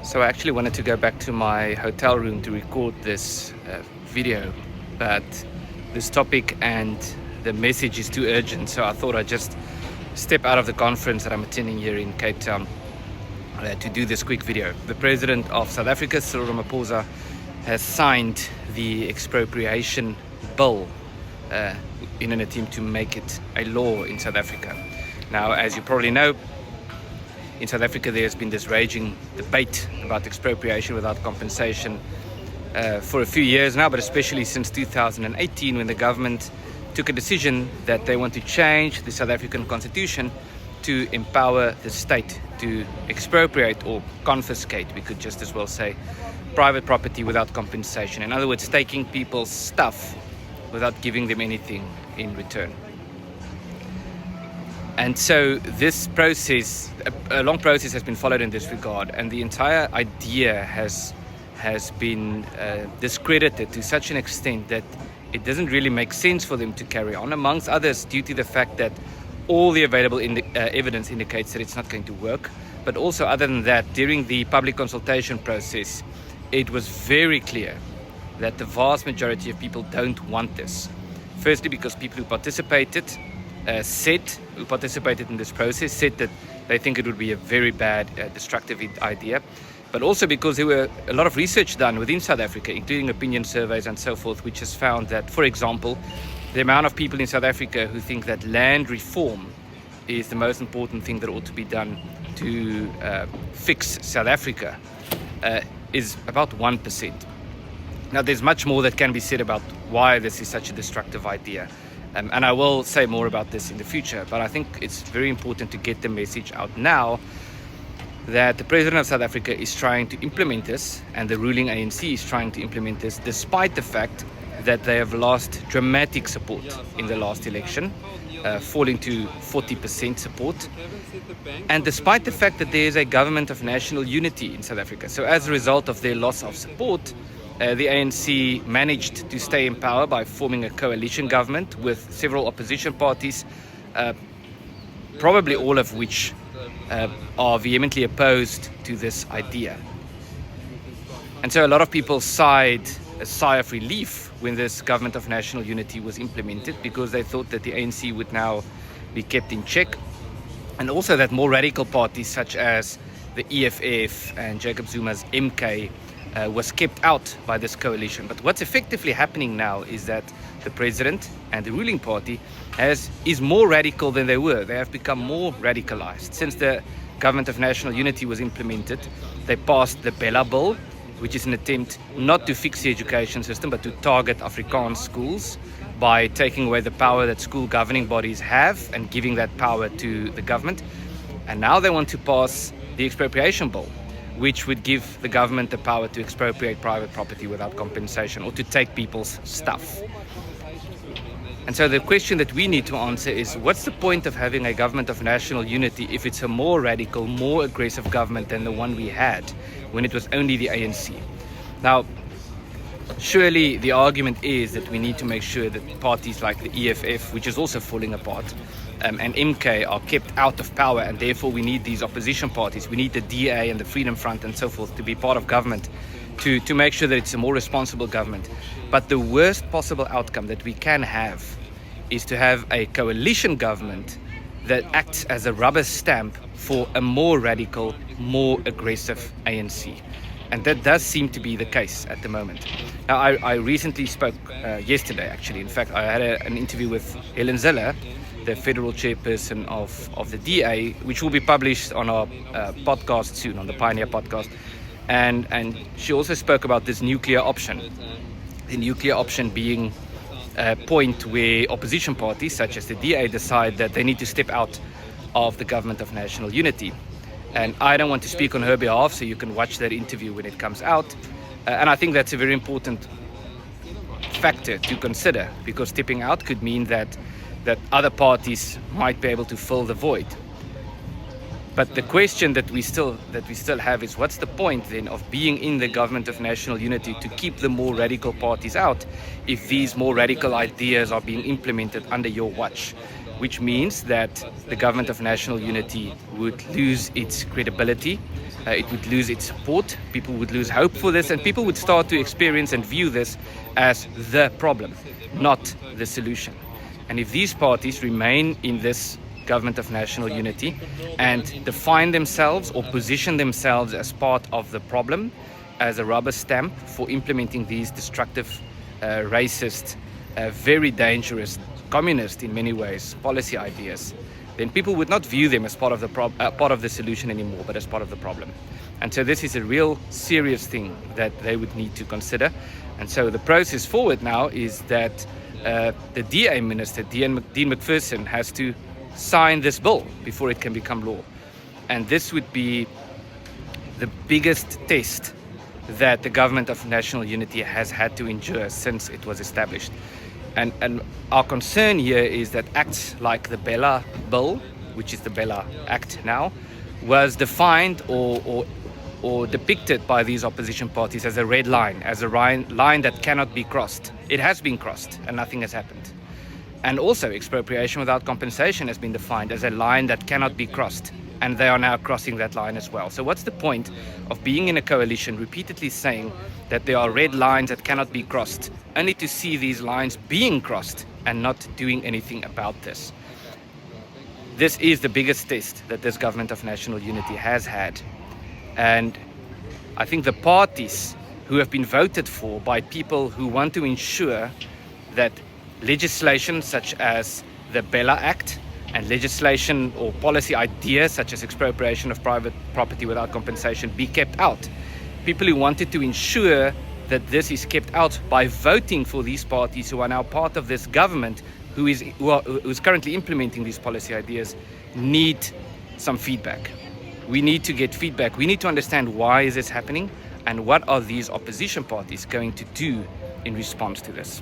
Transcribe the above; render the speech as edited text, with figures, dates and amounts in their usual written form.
So I actually wanted to go back to my hotel room to record this video, but this topic and the message is too urgent, so I thought I'd just step out of the conference that I'm attending here in Cape Town to do this quick video. The President of South Africa, Cyril Ramaphosa, has signed the Expropriation Bill in an attempt to make it a law in South Africa. Now, as you probably know, in South Africa there has been this raging debate about expropriation without compensation for a few years now, but especially since 2018, when the government took a decision that they want to change the South African constitution to empower the state to expropriate or confiscate, we could just as well say, private property without compensation. In other words, taking people's stuff without giving them anything in return. And so this process, a long process has been followed in this regard, and the entire idea has been discredited to such an extent that it doesn't really make sense for them to carry on, amongst others due to the fact that all the available evidence indicates that it's not going to work. But also, other than that, during the public consultation process, it was very clear that the vast majority of people don't want this. Firstly, because people who participated in this process said that they think it would be a very bad, destructive idea. But also because there were a lot of research done within South Africa, including opinion surveys and so forth, which has found that, for example, the amount of people in South Africa who think that land reform is the most important thing that ought to be done to fix South Africa is about 1%. Now, there's much more that can be said about why this is such a destructive idea. And I will say more about this in the future, but I think it's very important to get the message out now that the President of South Africa is trying to implement this, and the ruling ANC is trying to implement this, despite the fact that they have lost dramatic support in the last election, falling to 40% support, and despite the fact that there is a government of national unity in South Africa. So as a result of their loss of support, the ANC managed to stay in power by forming a coalition government with several opposition parties, probably all of which are vehemently opposed to this idea. And so a lot of people sighed a sigh of relief when this government of national unity was implemented, because they thought that the ANC would now be kept in check, and also that more radical parties such as the EFF and Jacob Zuma's MK was kept out by this coalition. But what's effectively happening now is that the president and the ruling party is more radical than they were. They have become more radicalized. Since the government of national unity was implemented, they passed the Bella Bill, which is an attempt not to fix the education system, but to target Afrikaans schools by taking away the power that school governing bodies have and giving that power to the government. And now they want to pass the Expropriation Bill, which would give the government the power to expropriate private property without compensation, or to take people's stuff. And so the question that we need to answer is, what's the point of having a government of national unity if it's a more radical, more aggressive government than the one we had when it was only the ANC? Now, surely the argument is that we need to make sure that parties like the EFF, which is also falling apart, and MK are kept out of power, and therefore we need these opposition parties. We need the DA and the Freedom Front and so forth to be part of government to make sure that it's a more responsible government. But the worst possible outcome that we can have is to have a coalition government that acts as a rubber stamp for a more radical, more aggressive ANC. And that does seem to be the case at the moment. Now, I recently spoke yesterday, actually. In fact, I had an interview with Helen Ziller, the federal chairperson of the DA, which will be published on our podcast soon, on the Pioneer podcast. And she also spoke about this nuclear option. The nuclear option being a point where opposition parties, such as the DA, decide that they need to step out of the government of national unity. And I don't want to speak on her behalf, so you can watch that interview when it comes out. And I think that's a very important factor to consider, because stepping out could mean that other parties might be able to fill the void. But the question that we still have is, what's the point then of being in the government of national unity to keep the more radical parties out if these more radical ideas are being implemented under your watch? which means that the government of national unity would lose its credibility, it would lose its support, people would lose hope for this, and people would start to experience and view this as the problem, not the solution. And if these parties remain in this government of national unity and define themselves or position themselves as part of the problem, as a rubber stamp for implementing these destructive, racist, very dangerous, communist in many ways, policy ideas, then people would not view them as part of the solution anymore, but as part of the problem. And so this is a real serious thing that they would need to consider. And so the process forward now is that the DA Minister, Dean McPherson, has to sign this bill before it can become law. And this would be the biggest test that the government of national unity has had to endure since it was established. And our concern here is that acts like the Bella Bill, which is the Bella Act now, was defined or depicted by these opposition parties as a red line, as a line that cannot be crossed. It has been crossed and nothing has happened. And also expropriation without compensation has been defined as a line that cannot be crossed, and they are now crossing that line as well. So what's the point of being in a coalition repeatedly saying that there are red lines that cannot be crossed, only to see these lines being crossed and not doing anything about this? This is the biggest test that this government of national unity has had. And I think the parties who have been voted for by people who want to ensure that legislation such as the Bella Act and legislation or policy ideas such as expropriation of private property without compensation be kept out. People who wanted to ensure that this is kept out by voting for these parties who are now part of this government who is currently implementing these policy ideas need some feedback. We need to get feedback. We need to understand why is this happening and what are these opposition parties going to do in response to this.